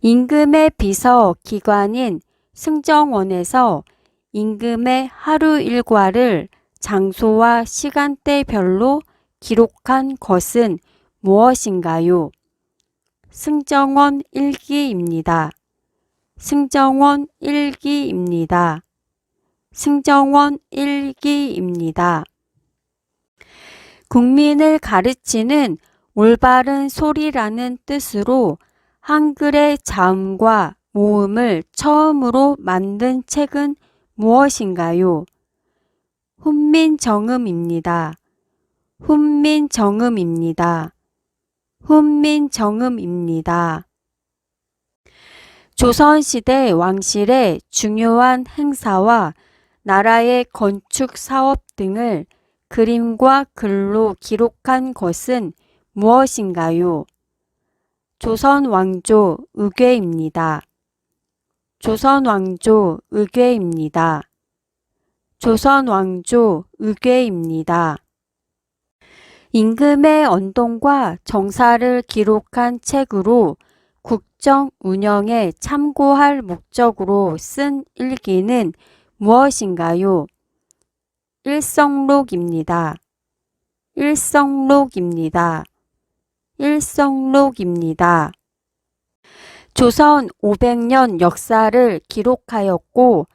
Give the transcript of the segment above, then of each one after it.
임금의 비서 기관인 승정원에서 임금의 하루 일과를 장소와 시간대별로 기록한 것은 무엇인가요? 승정원 일기입니다. 승정원 일기입니다. 승정원 일기입니다. 국민을 가르치는 올바른 소리라는 뜻으로 한글의 자음과 모음을 처음으로 만든 책은 무엇인가요? 훈민정음입니다. 훈민정음입니다. 훈민정음입니다. 조선시대 왕실의 중요한 행사와 나라의 건축 사업 등을 그림과 글로 기록한 것은 무엇인가요? 조선 왕조 의궤입니다. 조선 왕조 의궤입니다. 조선 왕조 의궤입니다. 임금의 언동과 정사를 기록한 책으로 국정 운영에 참고할 목적으로 쓴 일기는 무엇인가요? 일성록입니다. 일성록입니다. 일성록입니다. 조선 500년 역사를 기록하였고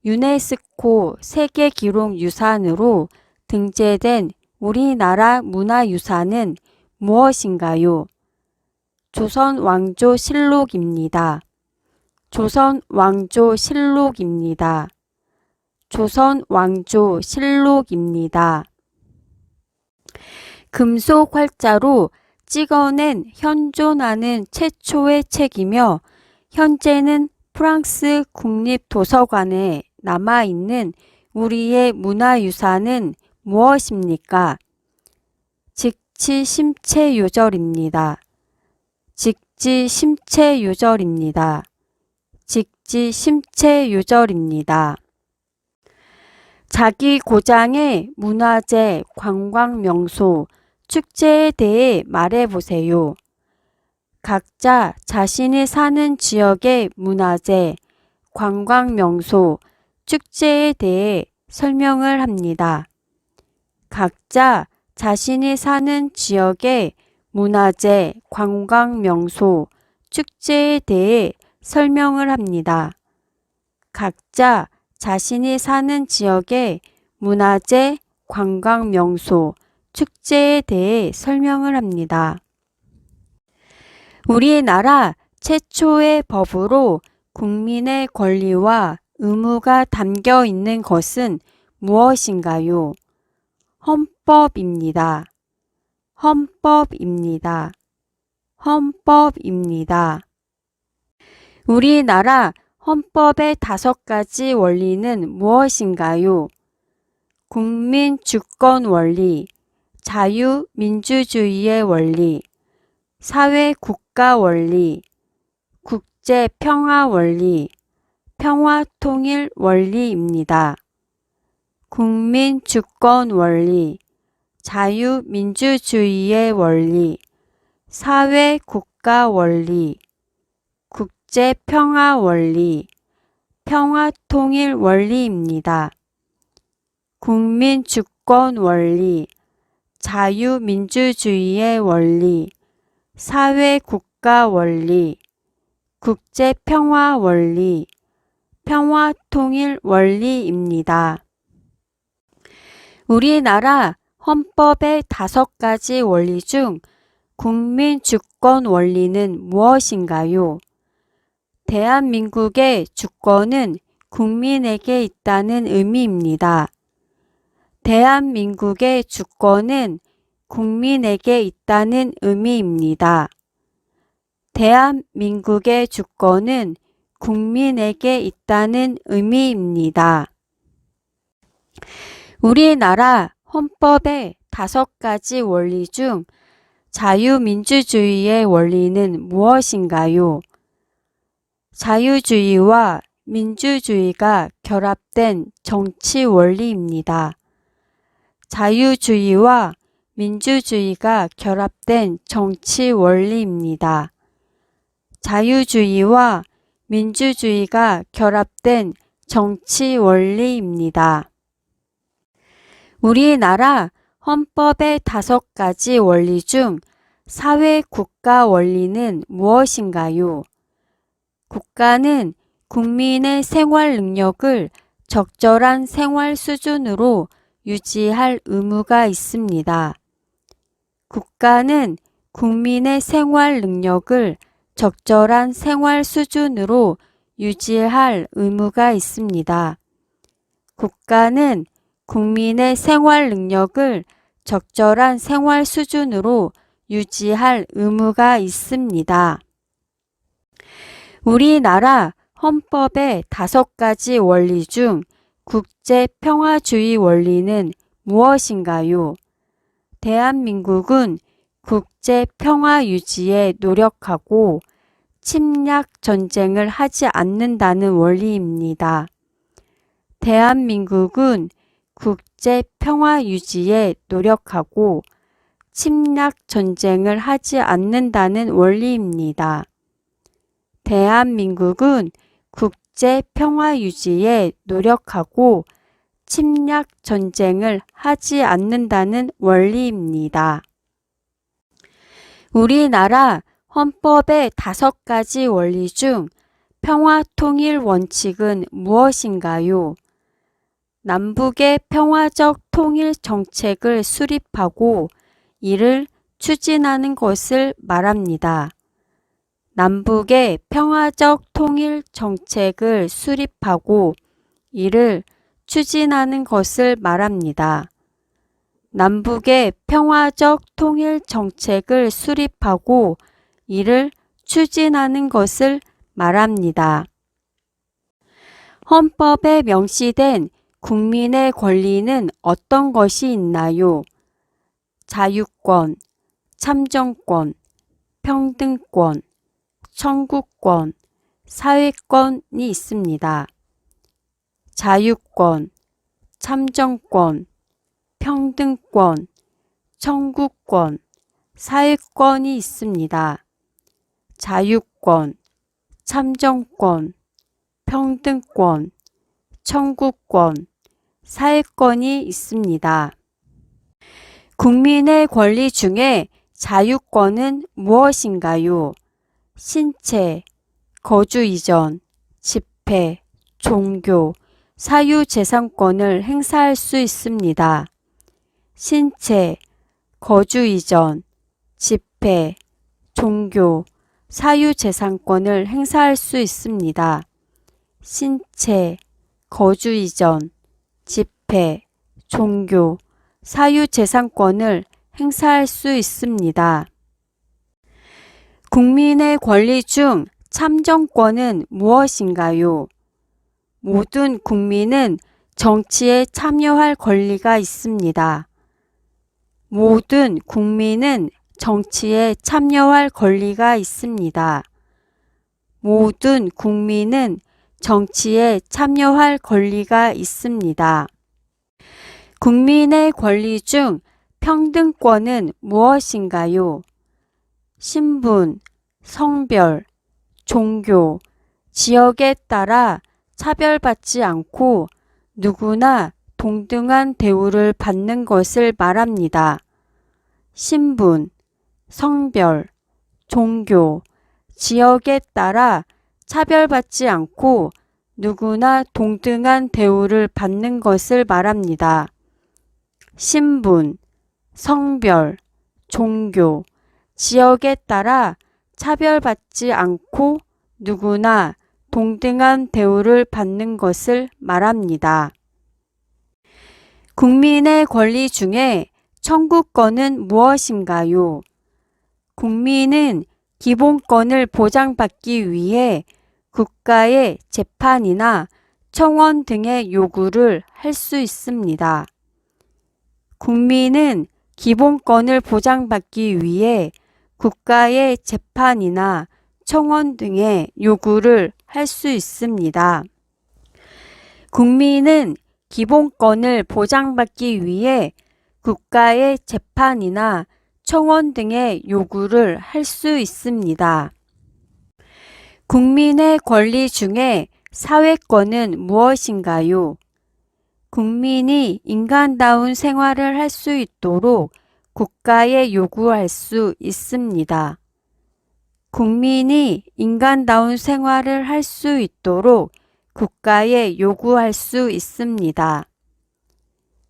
유네스코 세계기록유산으로 등재된 우리나라 문화유산은 무엇인가요? 조선 왕조실록입니다. 조선 왕조실록입니다. 조선 왕조실록입니다. 금속 활자로 찍어낸 현존하는 최초의 책이며 현재는 프랑스 국립도서관에 남아있는 우리의 문화유산은 무엇입니까? 직지심체요절입니다. 직지심체요절입니다. 직지심체요절입니다. 자기 고장의 문화재, 관광명소, 축제에 대해 말해보세요. 각자 자신이 사는 지역의 문화재, 관광명소, 축제에 대해 설명을 합니다. 각자 자신이 사는 지역의 문화재, 관광명소, 축제에 대해 설명을 합니다. 각자 자신이 사는 지역의 문화재, 관광명소, 축제에 대해 설명을 합니다. 우리나라 최초의 법으로 국민의 권리와 의무가 담겨 있는 것은 무엇인가요? 헌법입니다. 헌법입니다. 헌법입니다. 우리나라 헌법의 5가지 원리는 무엇인가요? 국민주권 원리, 자유민주주의의 원리, 사회국가 원리, 국제평화 원리, 평화통일 원리입니다. 국민주권 원리, 자유민주주의의 원리, 사회국가 원리, 국제평화 원리, 평화통일 원리입니다. 국민주권 원리, 자유민주주의의 원리, 사회국가 원리, 국제평화 원리, 평화통일 원리입니다. 우리나라 헌법의 5가지 원리 중 국민주권 원리는 무엇인가요? 대한민국의 주권은 국민에게 있다는 의미입니다. 대한민국의 주권은 국민에게 있다는 의미입니다. 대한민국의 주권은 국민에게 있다는 의미입니다. 우리나라 헌법의 5가지 원리 중 자유민주주의의 원리는 무엇인가요? 자유주의와 민주주의가 결합된 정치 원리입니다. 자유주의와 민주주의가 결합된 정치 원리입니다. 자유주의와 민주주의가 결합된 정치 원리입니다. 우리나라 헌법의 5가지 원리 중 사회 국가 원리는 무엇인가요? 국가는 국민의 생활 능력을 적절한 생활 수준으로 유지할 의무가 있습니다. 국가는 국민의 생활 능력을 적절한 생활 수준으로 유지할 의무가 있습니다. 국가는 국민의 생활 능력을 적절한 생활 수준으로 유지할 의무가 있습니다. 우리나라 헌법의 5가지 원리 중 국제평화주의 원리는 무엇인가요? 대한민국은 국제평화 유지에 노력하고 침략 전쟁을 하지 않는다는 원리입니다. 대한민국은 국제평화 유지에 노력하고 침략 전쟁을 하지 않는다는 원리입니다. 대한민국은 국제평화 유지에 노력하고 침략 전쟁을 하지 않는다는 원리입니다. 우리나라 헌법의 5가지 원리 중 평화통일 원칙은 무엇인가요? 남북의 평화적 통일 정책을 수립하고 이를 추진하는 것을 말합니다. 남북의 평화적 통일 정책을 수립하고 이를 추진하는 것을 말합니다. 남북의 평화적 통일 정책을 수립하고 이를 추진하는 것을 말합니다. 헌법에 명시된 국민의 권리는 어떤 것이 있나요? 자유권, 참정권, 평등권, 청구권, 사회권이 있습니다. 자유권, 참정권, 평등권, 청구권, 사회권이 있습니다. 자유권, 참정권, 평등권, 청구권, 사회권이 있습니다. 국민의 권리 중에 자유권은 무엇인가요? 신체, 거주 이전, 집회, 종교, 사유재산권을 행사할 수 있습니다. 신체, 거주 이전, 집회, 종교, 사유재산권을 행사할 수 있습니다. 신체, 거주 이전, 집회, 종교, 사유재산권을 행사할 수 있습니다. 국민의 권리 중 참정권은 무엇인가요? 모든 국민은 정치에 참여할 권리가 있습니다. 모든 국민은 정치에 참여할 권리가 있습니다. 모든 국민은 정치에 참여할 권리가 있습니다. 국민의 권리 중 평등권은 무엇인가요? 신분, 성별, 종교, 지역에 따라 차별받지 않고 누구나 동등한 대우를 받는 것을 말합니다. 신분, 성별, 종교, 지역에 따라 차별받지 않고 누구나 동등한 대우를 받는 것을 말합니다. 신분, 성별, 종교, 지역에 따라 차별받지 않고 누구나 동등한 대우를 받는 것을 말합니다. 국민의 권리 중에 청구권은 무엇인가요? 국민은 기본권을 보장받기 위해 국가의 재판이나 청원 등의 요구를 할 수 있습니다. 국민은 기본권을 보장받기 위해 국가의 재판이나 청원 등의 요구를 할 수 있습니다. 국민은 기본권을 보장받기 위해 국가의 재판이나 청원 등의 요구를 할 수 있습니다. 국민의 권리 중에 사회권은 무엇인가요? 국민이 인간다운 생활을 할 수 있도록 국가에 요구할 수 있습니다. 국민이 인간다운 생활을 할 수 있도록 국가에 요구할 수 있습니다.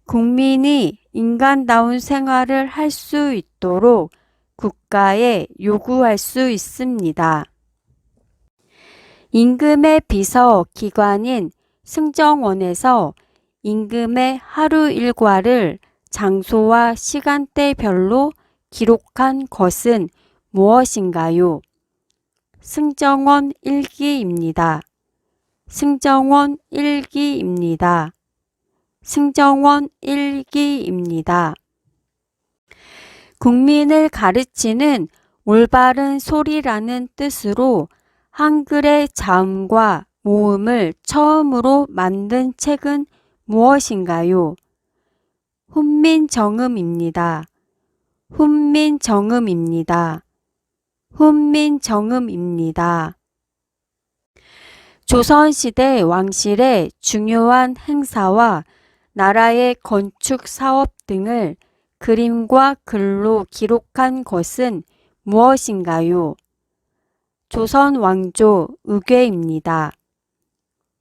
국민이 인간다운 생활을 할 수 있도록 국가에 요구할 수 있습니다. 임금의 비서 기관인 승정원에서 임금의 하루 일과를 장소와 시간대별로 기록한 것은 무엇인가요? 승정원 일기입니다. 승정원 일기입니다. 승정원 일기입니다. 국민을 가르치는 올바른 소리라는 뜻으로 한글의 자음과 모음을 처음으로 만든 책은 무엇인가요? 훈민정음입니다. 훈민정음입니다. 훈민정음입니다. 조선시대 왕실의 중요한 행사와 나라의 건축 사업 등을 그림과 글로 기록한 것은 무엇인가요? 조선 왕조 의궤입니다.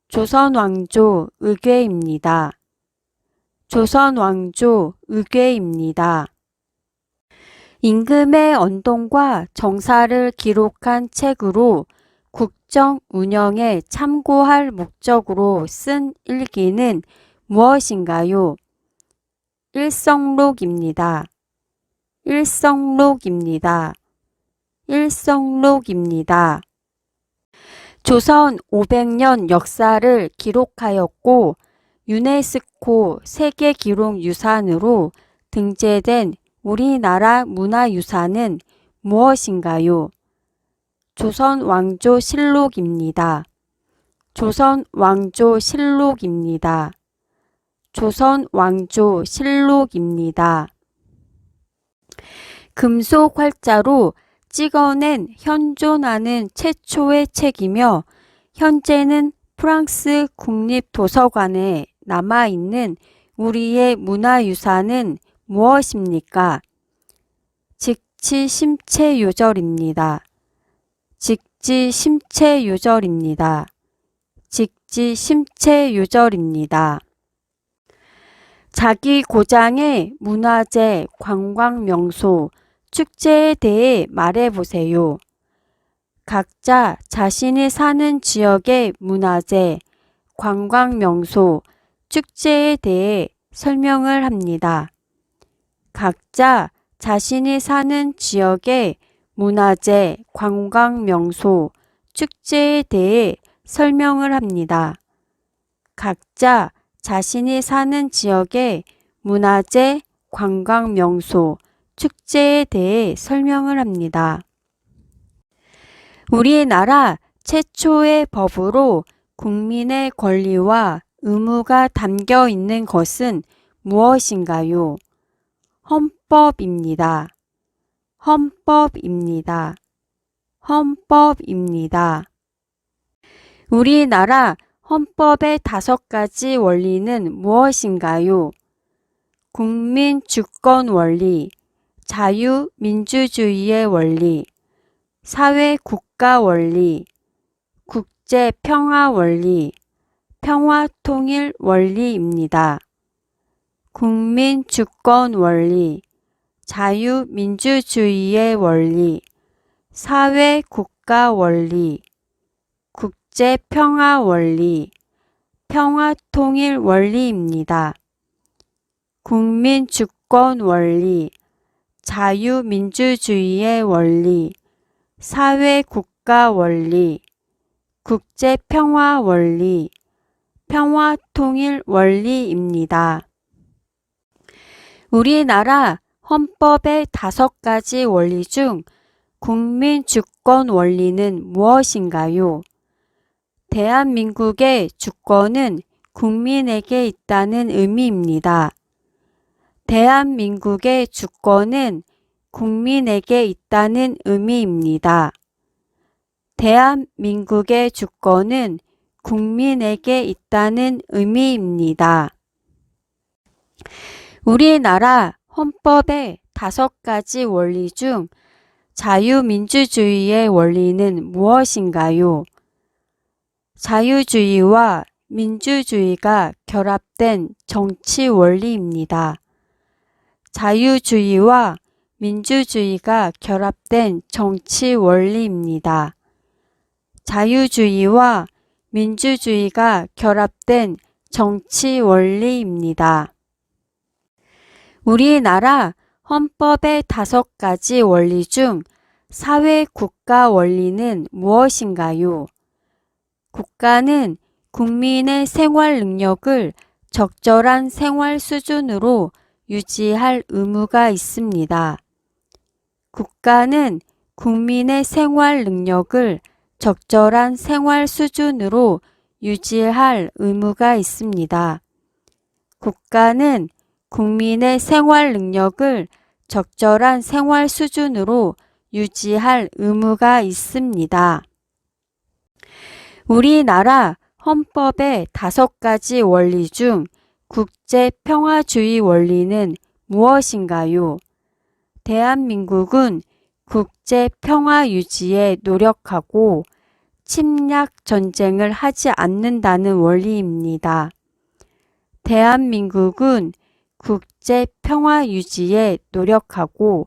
조선 왕조 의궤입니다. 조선 왕조 의궤입니다. 임금의 언동과 정사를 기록한 책으로 국정 운영에 참고할 목적으로 쓴 일기는 무엇인가요? 일성록입니다. 일성록입니다. 일성록입니다. 조선 500년 역사를 기록하였고 유네스코 세계기록유산으로 등재된 우리나라 문화유산은 무엇인가요? 조선 왕조 실록입니다. 조선 왕조 실록입니다. 조선 왕조 실록입니다. 금속 활자로 찍어낸 현존하는 최초의 책이며 현재는 프랑스 국립도서관에 남아있는 우리의 문화유산은 무엇입니까? 직지심체요절입니다. 직지심체요절입니다. 직지심체요절입니다. 자기 고장의 문화재, 관광명소, 축제에 대해 말해보세요. 각자 자신이 사는 지역의 문화재, 관광명소, 축제에 대해 설명을 합니다. 각자 자신이 사는 지역의 문화재, 관광명소, 축제에 대해 설명을 합니다. 각자 자신이 사는 지역의 문화재, 관광명소, 축제에 대해 설명을 합니다. 우리나라 최초의 법으로 국민의 권리와 의무가 담겨 있는 것은 무엇인가요? 헌법입니다. 헌법입니다. 헌법입니다. 우리나라 헌법의 5가지 원리는 무엇인가요? 국민 주권 원리, 자유민주주의의 원리, 사회국가 원리, 국제평화 원리, 평화통일 원리입니다. 국민 주권 원리, 자유민주주의의 원리, 사회국가 원리, 국제평화 원리, 평화통일 원리입니다. 국민 주권 원리, 자유민주주의의 원리, 사회국가 원리, 국제평화 원리, 평화통일 원리입니다. 우리나라 헌법의 5가지 원리 중 국민 주권 원리는 무엇인가요? 대한민국의 주권은 국민에게 있다는 의미입니다. 대한민국의 주권은 국민에게 있다는 의미입니다. 대한민국의 주권은 국민에게 있다는 의미입니다. 우리나라 헌법의 5가지 원리 중 자유민주주의의 원리는 무엇인가요? 자유주의와 민주주의가 결합된 정치 원리입니다. 자유주의와 민주주의가 결합된 정치 원리입니다. 자유주의와 민주주의가 결합된 정치 원리입니다. 우리나라 헌법의 5가지 원리 중 사회국가 원리는 무엇인가요? 국가는 국민의 생활 능력을 적절한 생활 수준으로 유지할 의무가 있습니다. 국가는 국민의 생활 능력을 적절한 생활 수준으로 유지할 의무가 있습니다. 국가는 국민의 생활 능력을 적절한 생활 수준으로 유지할 의무가 있습니다. 우리나라 헌법의 5가지 원리 중 국제평화주의 원리는 무엇인가요? 대한민국은 국제평화 유지에 노력하고 침략 전쟁을 하지 않는다는 원리입니다. 대한민국은 국제평화 유지에 노력하고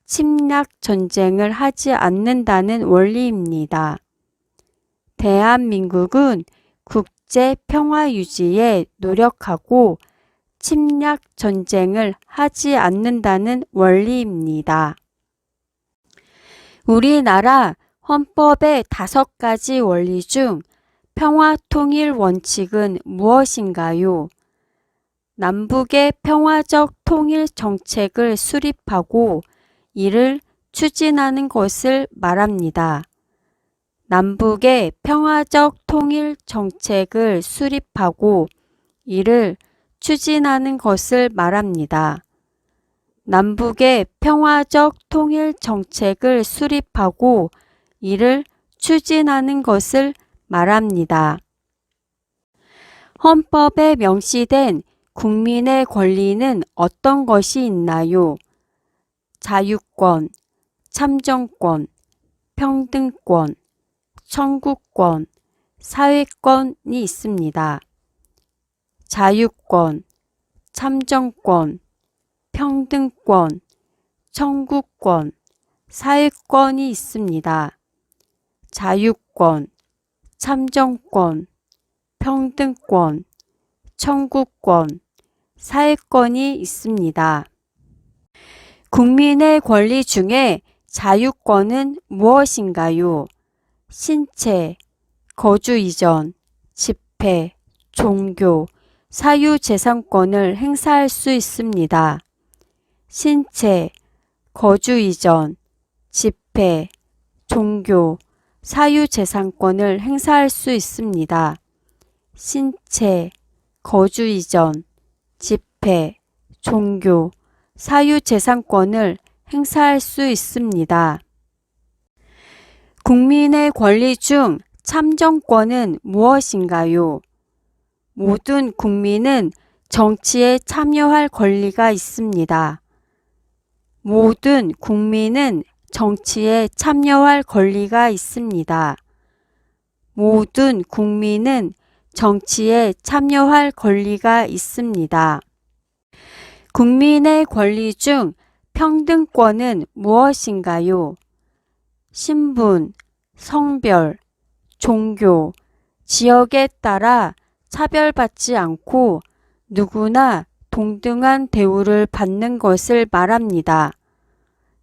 침략 전쟁을 하지 않는다는 원리입니다. 대한민국은 국제평화 유지에 노력하고 침략 전쟁을 하지 않는다는 원리입니다. 우리나라 헌법의 5가지 원리 중 평화통일 원칙은 무엇인가요? 남북의 평화적 통일 정책을 수립하고 이를 추진하는 것을 말합니다. 남북의 평화적 통일 정책을 수립하고 이를 추진하는 것을 말합니다. 남북의 평화적 통일 정책을 수립하고 이를 추진하는 것을 말합니다. 헌법에 명시된 국민의 권리는 어떤 것이 있나요? 자유권, 참정권, 평등권, 청구권, 사회권이 있습니다. 자유권, 참정권, 평등권, 청구권, 사회권이 있습니다. 자유권, 참정권, 평등권, 청구권, 사회권이 있습니다. 국민의 권리 중에 자유권은 무엇인가요? 신체, 거주 이전, 집회, 종교, 사유재산권을 행사할 수 있습니다. 신체, 거주 이전, 집회, 종교, 사유재산권을 행사할 수 있습니다. 신체, 거주 이전, 집회, 종교, 사유재산권을 행사할 수 있습니다. 국민의 권리 중 참정권은 무엇인가요? 모든 국민은 정치에 참여할 권리가 있습니다. 모든 국민은 정치에 참여할 권리가 있습니다. 모든 국민은 정치에 참여할 권리가 있습니다. 국민의 권리 중 평등권은 무엇인가요? 신분, 성별, 종교, 지역에 따라 차별받지 않고 누구나 동등한 대우를 받는 것을 말합니다.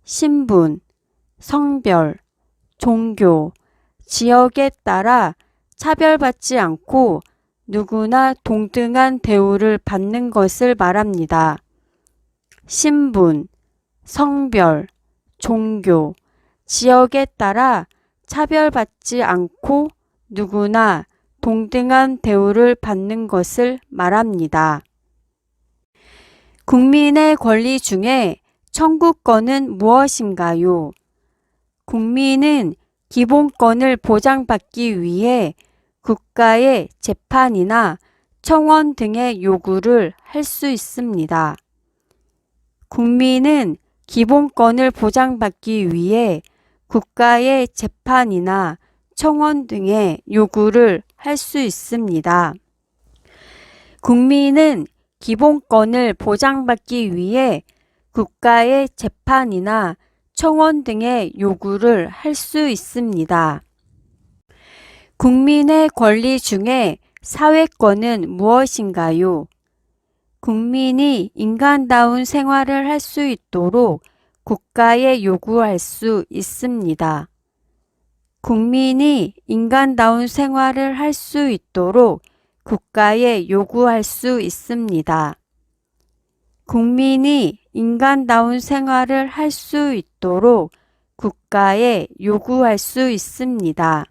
신분, 성별, 종교, 지역에 따라 차별받지 않고 누구나 동등한 대우를 받는 것을 말합니다. 신분, 성별, 종교, 지역에 따라 차별받지 않고 누구나 동등한 대우를 받는 것을 말합니다. 국민의 권리 중에 청구권은 무엇인가요? 국민은 기본권을 보장받기 위해 국가의 재판이나 청원 등의 요구를 할 수 있습니다. 국민은 기본권을 보장받기 위해 국가의 재판이나 청원 등의 요구를 할 수 있습니다. 국민은 기본권을 보장받기 위해 국가의 재판이나 청원 등의 요구를 할 수 있습니다. 국민의 권리 중에 사회권은 무엇인가요? 국민이 인간다운 생활을 할 수 있도록 국가에 요구할 수 있습니다. 국민이 인간다운 생활을 할 수 있도록 국가에 요구할 수 있습니다. 국민이 인간다운 생활을 할 수 있도록 국가에 요구할 수 있습니다.